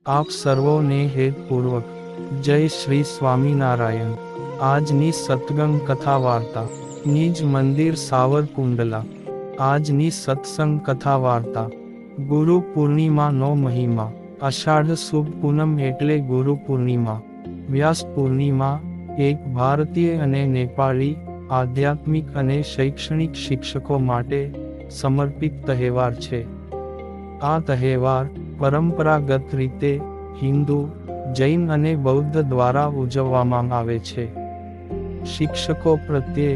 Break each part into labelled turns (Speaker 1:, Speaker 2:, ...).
Speaker 1: આપ સર્વોને હેતપૂર્વક જય શ્રી સ્વામિનારાયણ। આજની સત્સંગ કથા વાર્તા નિજ મંદિર સાવરકુંડલા। આજની સત્સંગ કથા વાર્તા ગુરુ પૂર્ણિમાનો મહિમા। અષાઢ શુભ પૂનમ એટલે ગુરુ પૂર્ણિમા। વ્યાસ પૂર્ણિમા એક ભારતીય અને નેપાળી આધ્યાત્મિક અને શૈક્ષણિક શિક્ષકો માટે સમર્પિત તહેવાર છે। આ તહેવાર પરંપરાગત રીતે હિન્દુ, જૈન અને બૌદ્ધ દ્વારા ઉજવવામાં આવે છે। શિક્ષકો પ્રત્યે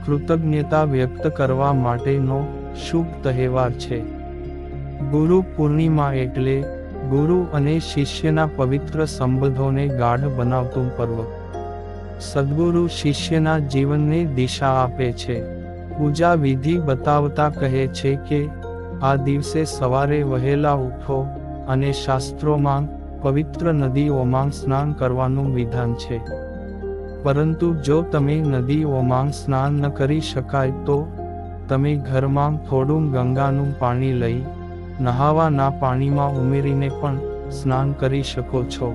Speaker 1: કૃતજ્ઞતા વ્યક્ત કરવા માટેનો શુભ તહેવાર છે। ગુરુ પૂર્ણિમા એટલે ગુરુ અને શિષ્યના પવિત્ર સંબંધોને ગાઢ બનાવતું પર્વ। સદ્ગુરુ શિષ્યના જીવનને દિશા આપે છે। પૂજા વિધિ બતાવતા કહે છે કે આ દિવસે સવારે વહેલા ઉઠો અને શાસ્ત્રોમાં પવિત્ર નદીઓમાં સ્નાન કરવાનું વિધાન છે। પરંતુ જો તમે નદીઓમાં સ્નાન ન કરી શકાય તો તમે ઘરમાં થોડું ગંગાનું પાણી લઈ નહાવાના પાણીમાં ઉમેરીને પણ સ્નાન કરી શકો છો।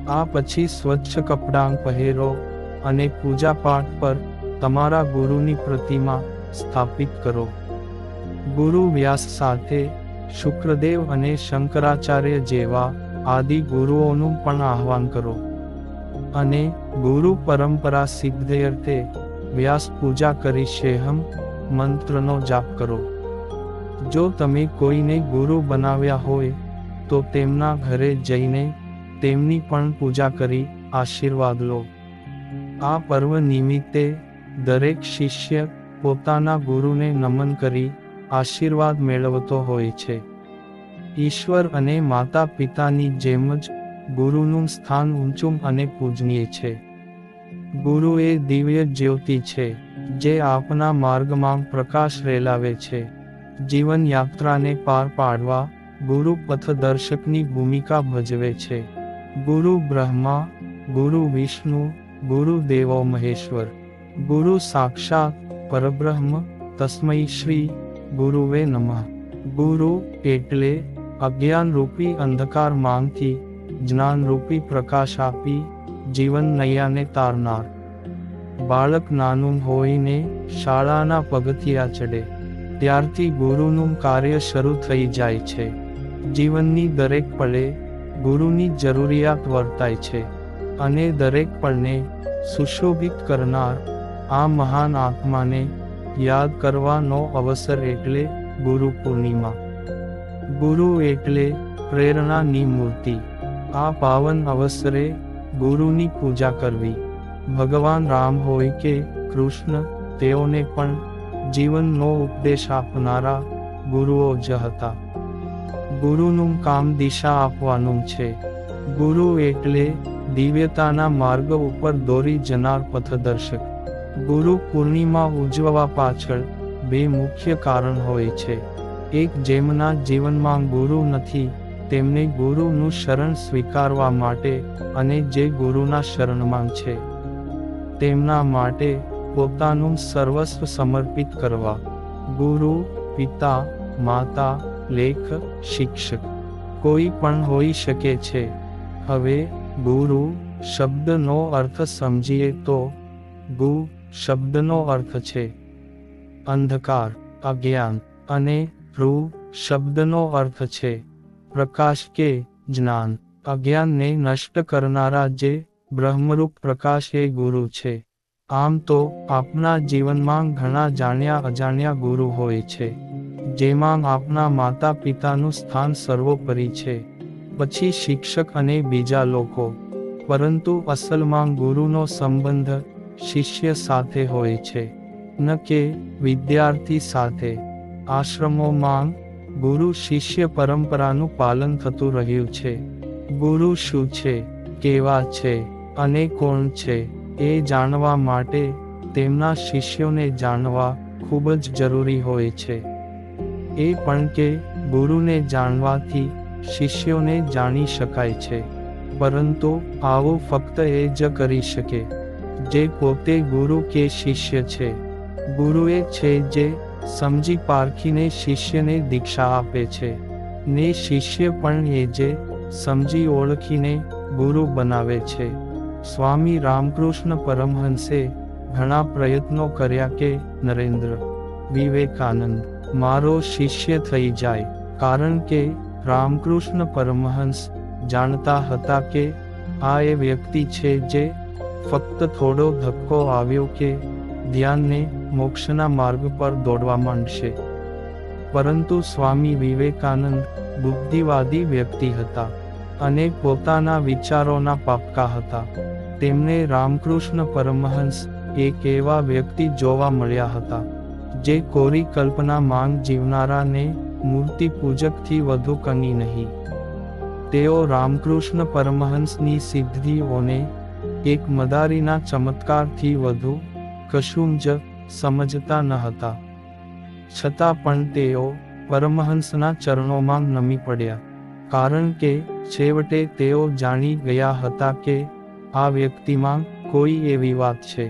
Speaker 1: આ પછી સ્વચ્છ કપડાં પહેરો અને પૂજાપાઠ પર તમારા ગુરુની પ્રતિમા સ્થાપિત કરો। ગુરુ વ્યાસ સાથે શુક્રદેવ અને શંકરાચાર્ય જેવા આદિ ગુરુઓનું પણ આહ્વાન કરો અને ગુરુ પરંપરા સિદ્ધયર્થે વ્યાસ પૂજા કરી શેહમ મંત્રનો જાપ કરો। જો તમે કોઈને ગુરુ બનાવ્યા હોય તો તેમના ઘરે જઈને તેમની પણ પૂજા કરી આશીર્વાદ લો। આ પર્વ નિમિત્તે દરેક શિષ્ય પોતાના ગુરુને નમન કરી આશીર્વાદ મેળવતો હોય છે। ઈશ્વર અને માતા પિતાની જેમ જ ગુરુનું સ્થાન ઊંચું અને પૂજનીય છે। ગુરુ એ દિવ્ય જ્યોતિ છે જે આપના માર્ગમાં પ્રકાશ રેલાવે છે। જીવન યાત્રાને પાર પાડવા ગુરુ પથદર્શકની ભૂમિકા ભજવે છે। ગુરુ બ્રહ્મા, ગુરુ વિષ્ણુ, ગુરુ દેવો મહેશ્વર, ગુરુ સાક્ષાત પરબ્રહ્મ તસ્મૈ શ્રી ગુરુવે નમઃ। ગુરુ એટલે અજ્ઞાનરૂપી અંધકારમાંથી જ્ઞાનરૂપી પ્રકાશ આપી જીવન નૈયાને તારનાર। બાળક નાનું હોઈને શાળાના પગથિયા ચડે ત્યારથી ગુરુનું કાર્ય શરૂ થઈ જાય છે। જીવનની દરેક પળે ગુરુની જરૂરિયાત વર્તાય છે અને દરેક પળને સુશોભિત કરનાર આ મહાન આત્માને યાદ કરવાનો અવસર એટલે ગુરુ પૂર્ણિમા। ગુરુ એટલે પ્રેરણાની મૂર્તિ। આ પાવન અવસરે ગુરુની પૂજા કરવી। ભગવાન રામ હોય કે કૃષ્ણ, તેઓને પણ જીવનનો ઉપદેશ આપનારા ગુરુઓ જ હતા। ગુરુનું કામ દિશા આપવાનું છે। ગુરુ એટલે દિવ્યતાના માર્ગ ઉપર દોરી જનાર પથદર્શક। ગુરુ પૂર્ણિમા ઉજવવા પાછળ બે મુખ્ય કારણ હોય છે। એક, જેમના જીવનમાં ગુરુ નથી તેમને ગુરુનું શરણ સ્વીકારવા માટે અને જે ગુરુના શરણમાં છે તેમના માટે પોતાનું સર્વસ્વ સમર્પિત કરવા। ગુરુ પિતા, માતા, લેખ, શિક્ષક કોઈ પણ હોઈ શકે છે। હવે ગુરુ શબ્દનો અર્થ સમજીએ તો ગુ શબ્દનો અર્થ છે અંધકાર, અજ્ઞાન અને રૂ શબ્દનો અર્થ છે પ્રકાશ કે જ્ઞાન। અજ્ઞાનને નષ્ટ કરનારા જે બ્રહ્મરૂપ પ્રકાશ એ ગુરુ છે। આમ તો આપના જીવનમાં ઘણા જાણ્યા અજાણ્યા ગુરુ હોય છે જેમાં આપના માતા પિતાનું સ્થાન સર્વોપરી છે, પછી શિક્ષક અને બીજા લોકો, પરંતુ અસલમાં ગુરુનો સંબંધ શિષ્ય સાથે હોય છે ન કે વિદ્યાર્થી સાથે। આશ્રમોમાં ગુરુ શિષ્ય પરંપરાનું પાલન થતું રહ્યું છે। ગુરુ શું છે, કેવા છે અને કોણ છે એ જાણવા માટે તેમના શિષ્યોને જાણવા ખૂબ જ જરૂરી હોય છે। એ પણ કે ગુરુને જાણવાથી શિષ્યોને જાણી શકાય છે, પરંતુ આવું ફક્ત એ જ કરી શકે જે પોતે ગુરુ કે શિષ્ય છે। ગુરુ એ છે જે સમજી પારખીને શિષ્યને દીક્ષા આપે છે ને શિષ્ય પણ એ જે સમજી ઓળખીને ગુરુ બનાવે છે. સ્વામી રામકૃષ્ણ પરમહંસે ઘણા પ્રયત્નો કર્યા કે નરેન્દ્ર વિવેકાનંદ મારો શિષ્ય થઈ જાય, કારણ કે રામકૃષ્ણ પરમહંસ જાણતા હતા કે આ એ વ્યક્તિ છે જે ફક્ત થોડો ધક્કો આવ્યો કે ધ્યાનને મોક્ષના માર્ગ પર દોડવા માંડશે. પરંતુ સ્વામી વિવેકાનંદ બુદ્ધિવાદી વ્યક્તિ હતા અને પોતાના વિચારોના પાક્કા હતા. તેમને રામકૃષ્ણ પરમહંસ એક એવા વ્યક્તિ જોવા મળ્યા હતા જે કોરી કલ્પના માંગ જીવનારાને મૂર્તિ પૂજકથી વધુ કંઈ નહીં. તેઓ રામકૃષ્ણ પરમહંસની સિદ્ધિઓને એક મદારીના ચમત્કારથી વધુ કશું જ સમજતા ન હતા. છતાં પણ તેઓ પરમહંસના ચરણોમાં નમી પડ્યા, કારણ કે છેવટે તેઓ જાણી ગયા હતા કે આ વ્યક્તિમાં કોઈ એવી વાત છે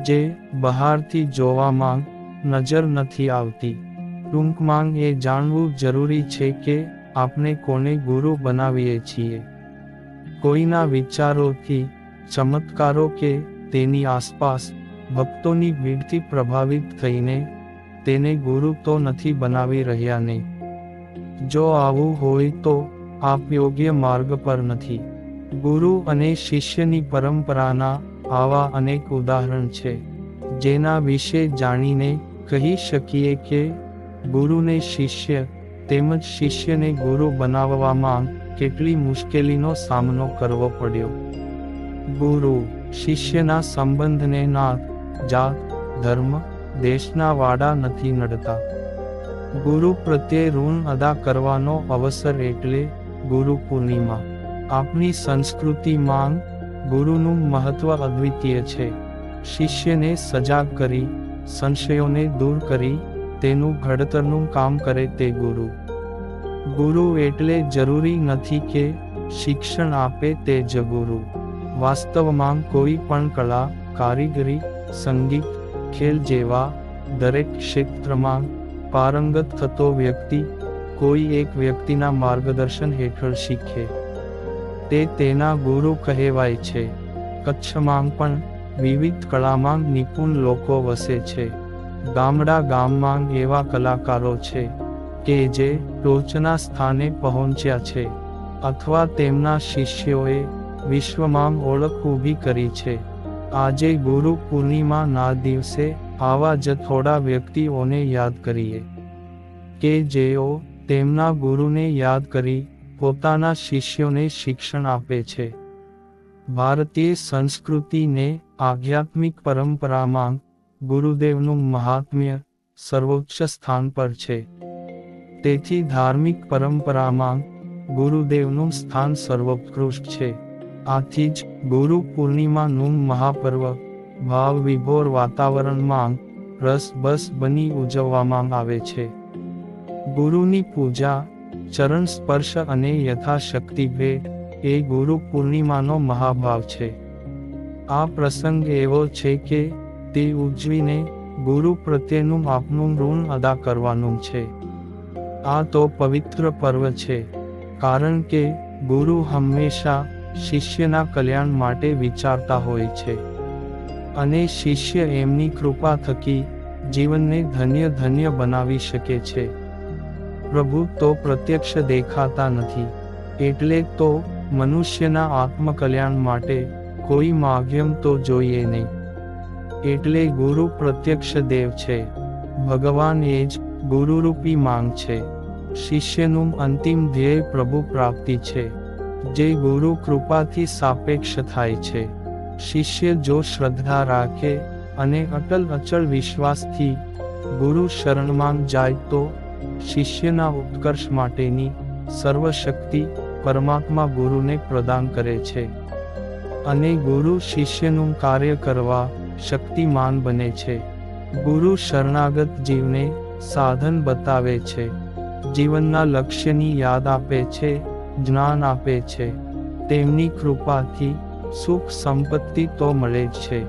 Speaker 1: જે બહારથી જોવામાં નજર નથી આવતી. ટૂંકમાં એ જાણવું જરૂરી છે કે આપણે કોને ગુરુ બનાવીએ છીએ. કોઈના વિચારોથી, ચમત્કારો કે તેની આસપાસ ભક્તોની ભીડથી પ્રભાવિત થઈને તેને ગુરુ તો નથી બનાવી રહ્યા ને? જો આવું હોય તો આપ યોગ્ય માર્ગ પર નથી. ગુરુ અને શિષ્યની પરંપરાના આવા અનેક ઉદાહરણ છે જેના વિશે જાણીને કહી શકીએ કે ગુરુને શિષ્ય તેમજ શિષ્યને ગુરુ બનાવવામાં કેટલી મુશ્કેલીનો સામનો કરવો પડ્યો. ગુરુ શિષ્યના સંબંધને નાત, જાત, ધર્મ, દેશના વાડા નથી નડતા. ગુરુ પ્રત્યે ઋણ અદા કરવાનો અવસર એટલે ગુરુ પૂર્ણિમા. આપણી સંસ્કૃતિમાં ગુરુનું મહત્વ અદ્વિતીય છે. શિષ્યને સજાગ કરી, સંશયોને દૂર કરી તેનું ઘડતરનું કામ કરે તે ગુરુ. ગુરુ એટલે જરૂરી નથી કે શિક્ષણ આપે તે જ ગુરુ. વાસ્તવમાં કોઈ પણ કળા, કારીગરી, સંગીત, ખેલ જેવા દરેક ક્ષેત્રમાં પારંગત થતો વ્યક્તિ કોઈ એક વ્યક્તિના માર્ગદર્શન હેઠળ શીખે તે તેના ગુરુ કહેવાય છે. કચ્છમાં પણ વિવિધ કળામાં નિપુણ લોકો વસે છે. ગામડા ગામમાં એવા કલાકારો છે કે જે ટોચના સ્થાને પહોંચ્યા છે અથવા તેમના શિષ્યોએ વિશ્વમાં ઓળખ ઊભી કરી છે. આજે ગુરુ પૂર્ણિમાના દિવસે આવા જ થોડા વ્યક્તિઓને યાદ કરીએ કે જેઓ તેમના ગુરુને યાદ કરી પોતાના શિષ્યોને શિક્ષણ આપે છે. ભારતીય સંસ્કૃતિને આધ્યાત્મિક પરંપરામાં ગુરુદેવનું મહાત્મ્ય સર્વોચ્ચ સ્થાન પર છે. તેથી ધાર્મિક પરંપરામાં ગુરુદેવનું સ્થાન સર્વોત્કૃષ્ટ છે. આથી જ ગુરુ પૂર્ણિમાનું મહાપર્વ ભાવ વિભોર વાતાવરણમાં રસબસ બની ઉજવવામાં આવે છે. ગુરુની પૂજા, ચરણ સ્પર્શ અને યથાશક્તિ ભેટ એ ગુરુ પૂર્ણિમાનો મહાભાવ છે. આ પ્રસંગ એવો છે કે તે ઉજવીને ગુરુ પ્રત્યેનું આપનું ઋણ અદા કરવાનું છે. આ તો પવિત્ર પર્વ છે, કારણ કે ગુરુ હંમેશા શિષ્યના કલ્યાણ માટે વિચારતા હોય છે અને શિષ્ય એમની કૃપા થકી જીવનને ધન્ય ધન્ય બનાવી શકે છે. પ્રભુ તો પ્રત્યક્ષ દેખાતા નથી, એટલે તો મનુષ્યના આત્મકલ્યાણ માટે કોઈ માધ્યમ તો જોઈએ નહીં. એટલે ગુરુ પ્રત્યક્ષ દેવ છે. ભગવાન એ જ ગુરુરૂપી માંગ છે. શિષ્યનું અંતિમ ધ્યેય પ્રભુ પ્રાપ્તિ છે, જે ગુરુ કૃપાથી સાપેક્ષ થાય છે. શિષ્ય જો શ્રદ્ધા રાખે અને અચળ વિશ્વાસથી ગુરુ શરણમાં જાય તો શિષ્યના ઉત્કર્ષ માટેની સર્વશક્તિ પરમાત્મા ગુરુને પ્રદાન કરે છે અને ગુરુ શિષ્યનું કાર્ય કરવા શક્તિમાન બને છે. ગુરુ શરણાગત જીવને સાધન બતાવે છે, જીવનના લક્ષ્યની યાદ આપે છે, જ્ઞાન આપે છે. તેમની કૃપાથી સુખ સંપત્તિ તો મળે જ છે,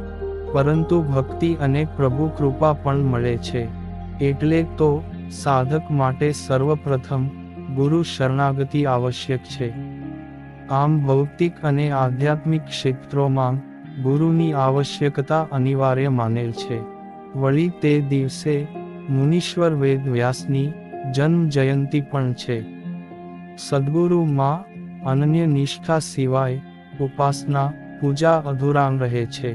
Speaker 1: પરંતુ ભક્તિ અને પ્રભુ કૃપા પણ મળે છે. એટલે તો સાધક માટે સર્વપ્રથમ ગુરુ શરણાગતિ આવશ્યક છે. આમ ભૌતિક અને આધ્યાત્મિક ક્ષેત્રોમાં ગુરુની આવશ્યકતા અનિવાર્ય માનેલ છે. વળી તે દિવસે મુનીશ્વર વેદ વ્યાસની જન્મ જયંતિ પણ છે. સદ્ગુરુમાં અનન્ય નિષ્ઠા સિવાય ઉપાસના પૂજા અધૂરાં રહે છે.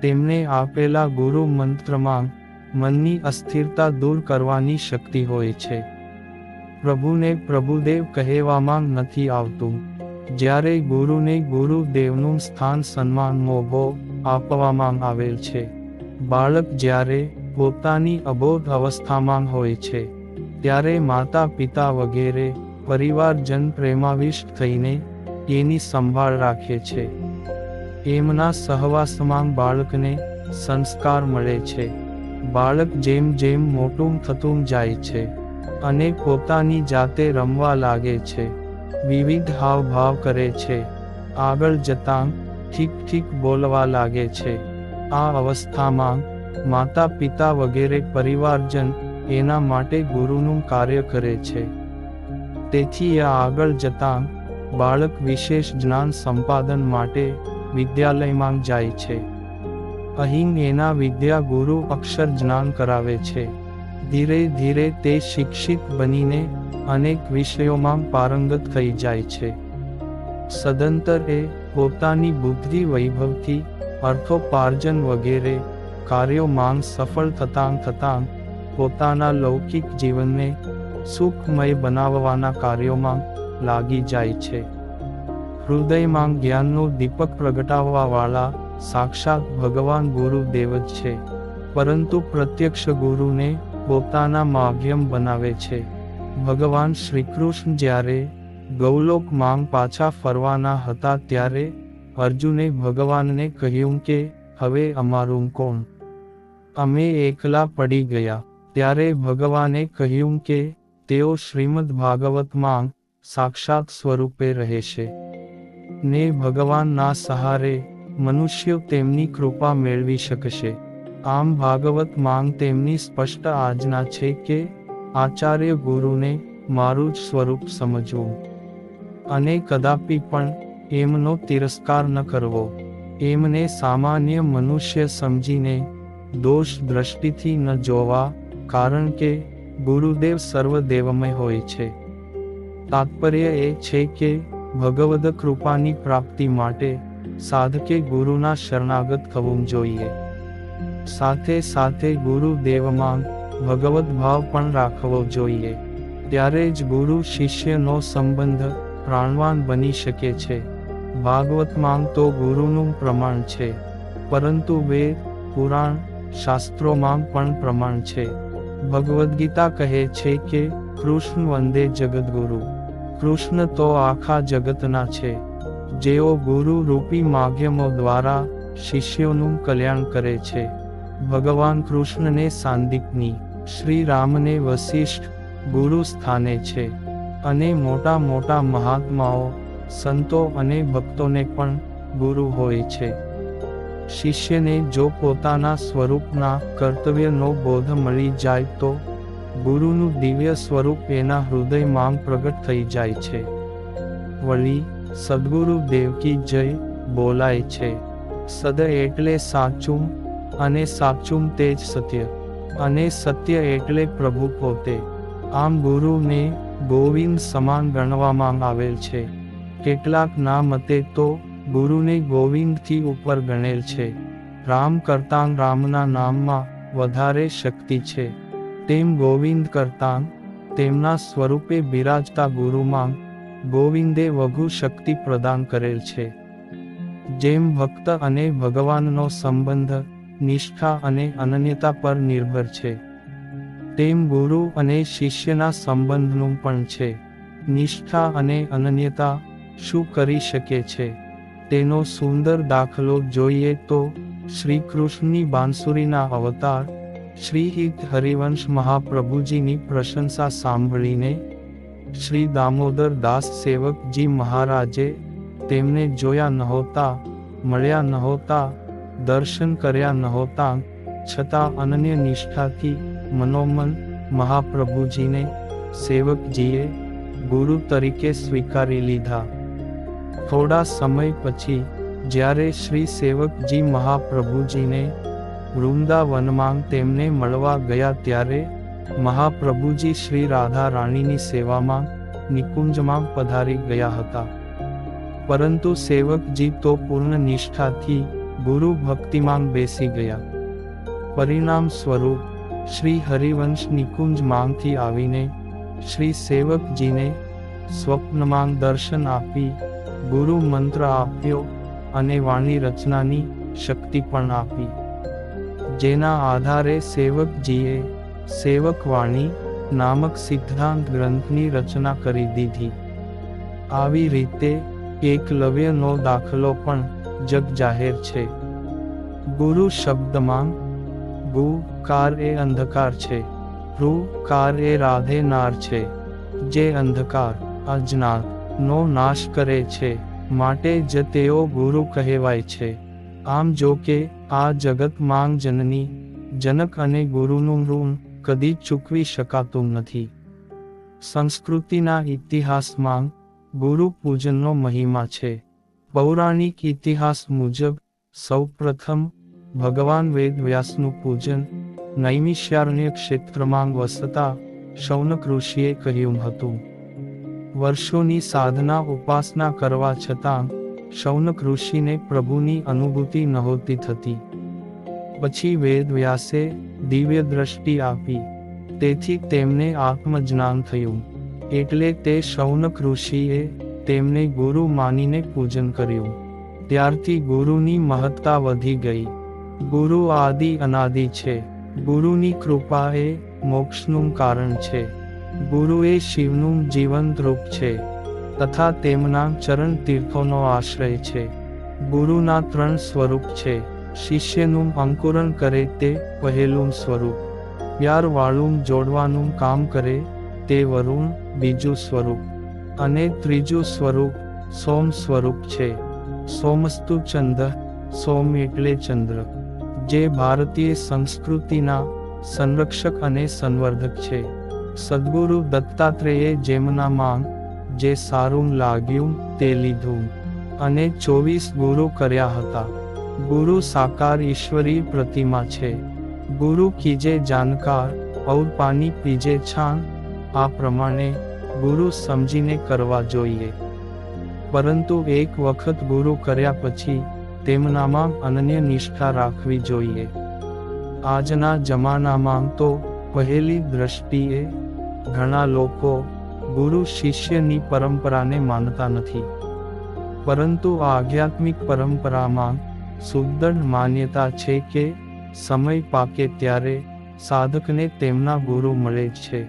Speaker 1: તેમને આપેલા ગુરુ મંત્રમાં મનની અસ્થિરતા દૂર કરવાની શક્તિ હોય છે. પ્રભુને પ્રભુદેવ કહેવામાં નથી આવતું. જ્યારે ગુરુને ગુરુદેવનું સ્થાન સન્માન મોભો આપવામાં આવેલ છે. બાળક જ્યારે પોતાની અબોધ અવસ્થામાં હોય છે ત્યારે માતા પિતા વગેરે પરિવારજન પ્રેમાવિષ્ટ થઈને એની સંભાળ રાખે છે. એમના સહવાસમાં બાળકને સંસ્કાર મળે છે. બાળક જેમ જેમ મોટું થતું જાય છે અને પોતાની જાતે રમવા લાગે છે, વિવિધ હાવભાવ કરે છે, આગળ જતાં ઠીક ઠીક બોલવા લાગે છે. આ અવસ્થામાં માતા પિતા વગેરે પરિવારજન એના માટે ગુરુનું કાર્ય કરે છે. તેથી આ આગળ જતાં બાળક વિશેષ જ્ઞાન સંપાદન માટે વિદ્યાલયમાં જાય છે. અહીં એના વિદ્યા ગુરુ અક્ષર જ્ઞાન કરાવે છે. ધીરે ધીરે તે શિક્ષિત બનીને અનેક વિષયોમાં પારંગત થઈ જાય છે. સદંતર એ પોતાની બુદ્ધિ વૈભવથી અર્થોપાર્જન વગેરે કાર્યોમાં સફળ થતાં પોતાના લૌકિક જીવનને સુખમય બનાવવાના કાર્યોમાં લાગી જાય છે. હૃદયમાં જ્ઞાનનો દીપક પ્રગટાવવાવાળા સાક્ષાત ભગવાન ગુરુદેવ જ છે, પરંતુ પ્રત્યક્ષ ગુરુને પોતાના માધ્યમ બનાવે છે. ભગવાન શ્રીકૃષ્ણ જ્યારે ગૌલોકમાં પાછા ફરવાના હતા ત્યારે અર્જુને ભગવાનને કહ્યું કે હવે અમારું કોણ? અમે એકલા પડી ગયા. ત્યારે ભગવાને કહ્યું કે તેઓ શ્રીમદ્ ભાગવતમાં સાક્ષાત સ્વરૂપે રહેશે ને ભગવાનના સહારે મનુષ્યો તેમની કૃપા મેળવી શકશે. આમ ભાગવતમાં તેમની સ્પષ્ટ આજ્ઞા છે કે આચાર્ય ગુરુને મારું જ સ્વરૂપ સમજવું અને કદાપી પણ એમનો તિરસ્કાર ન કરવો. એમને સામાન્ય મનુષ્ય સમજીને દોષ દ્રષ્ટિથી ન જોવા, કારણ કે ગુરુદેવ સર્વદેવમય હોય છે. તાત્પર્ય એ છે કે ભગવદ કૃપાની પ્રાપ્તિ માટે સાધકે ગુરુના શરણાગત થવું જોઈએ. સાથે સાથે ગુરુદેવમાં ભગવદ ભાવ પણ રાખવો જોઈએ. ત્યારે જ ગુરુ શિષ્યનો સંબંધ પ્રાણવાન બની શકે છે. ભાગવતમાં તો ગુરુનું પ્રમાણ છે, પરંતુ વેદ, પુરાણ, શાસ્ત્રોમાં પણ પ્રમાણ છે. ભગવદ્ ગીતા કહે છે કે કૃષ્ણ વંદે જગદગુરુ. કૃષ્ણ તો આખા જગતના છે, જેઓ ગુરુ રૂપી માધ્યમો દ્વારા શિષ્યોનું કલ્યાણ કરે છે. ભગવાન કૃષ્ણને સાંદીપની, શ્રી રામને વશિષ્ઠ ગુરુ સ્થાને છે, અને મોટા મોટા મહાત્માઓ, સંતો અને ભક્તોને પણ ગુરુ હોય છે. શિષ્યને જો પોતાના સ્વરૂપના કર્તવ્યનો બોધ મળી જાય તો ગુરુનું દિવ્ય સ્વરૂપ એના હૃદયમાં પ્રગટ થઈ જાય છે. વળી સદ્ગુરુ દેવકી જય બોલાય છે. સદ એટલે સાચું, અને સાચું તે જ સત્ય, અને સત્ય એટલે પ્રભુ પોતે. આમ ગુરુને ગોવિંદ સમાન ગણવામાં આવેલ છે. કેટલાક ના મતે તો ગુરુને ગોવિંદથી ઉપર ગણેલ છે. રામ કરતાં રામના નામમાં વધારે શક્તિ છે, તેમ ગોવિંદ કરતાં તેમના સ્વરૂપે બિરાજતા ગુરુમાં ગોવિંદે વધુ શક્તિ પ્રદાન કરેલ છે. જેમ ભક્ત અને ભગવાનનો સંબંધ નિષ્ઠા અને અનન્યતા પર નિર્ભર છે, તેમ ગુરુ અને શિષ્યના સંબંધનું પણ છે. નિષ્ઠા અને અનન્યતા શું કરી શકે છે તેનો સુંદર દાખલો જોઈએ તો શ્રી કૃષ્ણની બાંસુરીના અવતાર શ્રી હરિવંશ મહાપ્રભુજીની પ્રશંસા સાંભળીને શ્રી દામોદર દાસ સેવકજી મહારાજે તેમને જોયા નહોતા, મળ્યા નહોતા, દર્શન કર્યા નહોતા, છતાં અનન્ય નિષ્ઠાથી મનોમન મહાપ્રભુજીને સેવકજીએ ગુરુ તરીકે સ્વીકારી લીધા. થોડા સમય પછી જ્યારે શ્રી સેવકજી મહાપ્રભુજીને વૃંદાવનમાં તેમને મળવા ગયા ત્યારે મહાપ્રભુજી શ્રી રાધા રાણીની સેવામાં નિકુંજમાં પધારી ગયા હતા. પરંતુ સેવકજી તો પૂર્ણ નિષ્ઠાથી ગુરુ ભક્તિમાં બેસી ગયા. પરિણામ સ્વરૂપ શ્રી હરિવંશ નિકુંજ માંગથી આવીને શ્રી સેવકજીને સ્વપ્નમાં દર્શન આપી ગુરુ મંત્ર આપ્યો અને વાણી રચનાની શક્તિ પણ આપી, જેના આધારે સેવકજીએ સેવકવાણી નામક સિદ્ધાંત ગ્રંથની રચના કરી દીધી. આવી રીતે એકલવ્યનો દાખલો પણ જગજાહેર છે. ગુરુ શબ્દમાં ગુ કાર એ અંધકાર છે, ઋ કાર એ રાધેનાર છે, જે અંધકાર અજ્ઞાત નો નાશ કરે છે, માટે જ તેઓ ગુરુ કહેવાય છે. આમ જો કે આ જગતમાં જનની જનક અને ગુરુનું ઋણ કદી ચૂકવી શકાતું નથી. સંસ્કૃતિના ઇતિહાસમાં ગુરુ પૂજનનો મહિમા છે. પૌરાણિક ઇતિહાસ મુજબ સૌપ્રથમ ભગવાન વેદવ્યાસનું પૂજન નૈમિષારણ્ય ક્ષેત્રમાં વસતા શૌનક ઋષિએ કર્યું હતું. વર્ષોની સાધના ઉપાસના કરવા છતાં શૌનક ઋષિને પ્રભુની અનુભૂતિ નહોતી થતી. પછી વેદવ્યાસે દિવ્ય દ્રષ્ટિ આપી, તેથી તેમને આત્મજ્ઞાન થયું. એટલે તે શૌનક ઋષિએ તેમને ગુરુ માનીને પૂજન કર્યું. ત્યારથી ગુરુની મહત્તા વધી ગઈ. ગુરુ આદિ અનાદિ છે. ગુરુની કૃપા એ મોક્ષનું કારણ છે. ગુરુ એ શિવનું જીવંત રૂપ છે તથા તેમના ચરણ તીર્થોનો આશ્રય છે. ગુરુના 3 સ્વરૂપ છે. શિષ્યનું અંકુરણ કરે તે પહેલું સ્વરૂપ, પ્યારવાળું જોડવાનું કામ કરે તે વરુણ બીજું સ્વરૂપ, અને ત્રીજું સ્વરૂપ સોમ સ્વરૂપ છે. સોમસ્તુ ચંદ, સોમ એટલે ચંદ્ર, જે ભારતીય સંસ્કૃતિના સંરક્ષક અને સંવર્ધક છે. સદ્ગુરુ દત્તાત્રેયે જેમનામાં જે સારું લાગ્યું તે લીધું અને 24 ગુરુ કર્યા હતા. ગુરુ સાકાર ઈશ્વરી પ્રતિમા છે. ગુરુ કીજે જાનકાર ઔર પાણી પીજે છાન. આ પ્રમાણે ગુરુ સમજીને કરવા જોઈએ. પરંતુ એક વખત ગુરુ કર્યા પછી તેમનામાં અનન્ય નિષ્ઠા રાખવી જોઈએ. આજના જમાનામાં તો પહેલી દ્રષ્ટિએ ઘણા લોકો ગુરુ શિષ્યની પરંપરાને માનતા નથી, પરંતુ આધ્યાત્મિક પરંપરામાં સુદૃઢ માન્યતા છે કે સમય પાકે ત્યારે સાધકને તેમના ગુરુ મળે છે.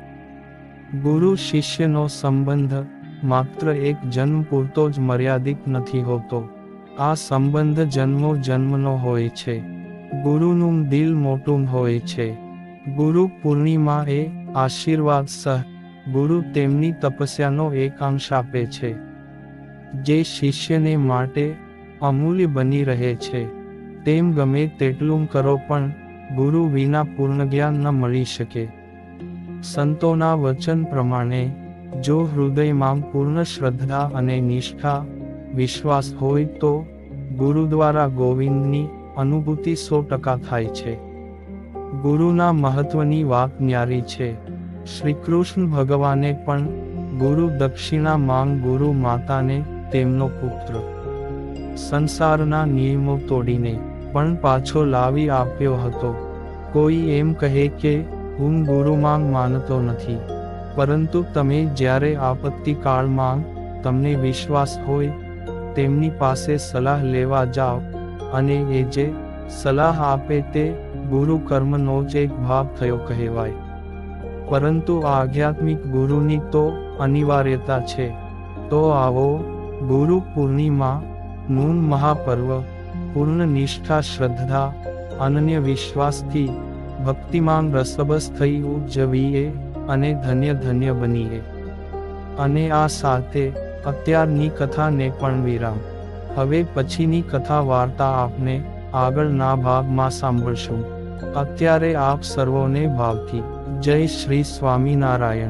Speaker 1: ગુરુ શિષ્યનો સંબંધ માત્ર એક જન્મ પૂરતો જ મર્યાદિત નથી હોતો. આ સંબંધ જન્મો જન્મનો હોય છે. ગુરુનું દિલ મોટું હોય છે. ગુરુ પૂર્ણિમા એ આશીર્વાદ સહ ગુરુ તેમની તપસ્યાનો એક અંશ આપે છે, જે શિષ્યને માટે અમૂલ્ય બની રહે છે. તેમ ગમે તેટલું કરો પણ ગુરુ વિના પૂર્ણ જ્ઞાન ન મળી શકે. સંતોના વચન પ્રમાણે જો હૃદયમાં પૂર્ણ શ્રદ્ધા અને નિષ્ઠા વિશ્વાસ હોય તો ગુરુ દ્વારા ગોવિંદની અનુભૂતિ 100% થાય છે. ગુરુના મહત્વની વાત ન્યારી છે. શ્રી કૃષ્ણ ભગવાને પણ ગુરુ દક્ષિણા માંગ ગુરુ માતાને તેમનો પુત્ર સંસારના નિયમો તોડીને પણ પાછો લાવી આપ્યો હતો. કોઈ એમ કહે કે હું ગુરુમાં માનતો નથી, પરંતુ તમે જ્યારે આપત્તિકાળમાં તમને વિશ્વાસ હોય તેમની પાસે સલાહ લેવા જાઓ અને એ જે સલાહ આપે તે ગુરુ કર્મનો જ એક ભાગ થયો કહેવાય. પરંતુ આધ્યાત્મિક ગુરુની તો અનિવાર્યતા છે. તો આવો ગુરુ પૂર્ણિમા નું મહાપર્વ પૂર્ણ નિષ્ઠા શ્રદ્ધા અનન્ય વિશ્વાસથી ભક્તિમાં રસબસ થઈ ઉજવીએ અને ધન્ય ધન્ય બનીએ. અને આ સાથે અત્યારની કથાને પણ વિરામ. હવે પછીની કથા વાર્તા આપને આગળના ભાગમાં સાંભળશું. અત્યારે આપ સર્વોને ભાવથી જય શ્રી સ્વામિનારાયણ.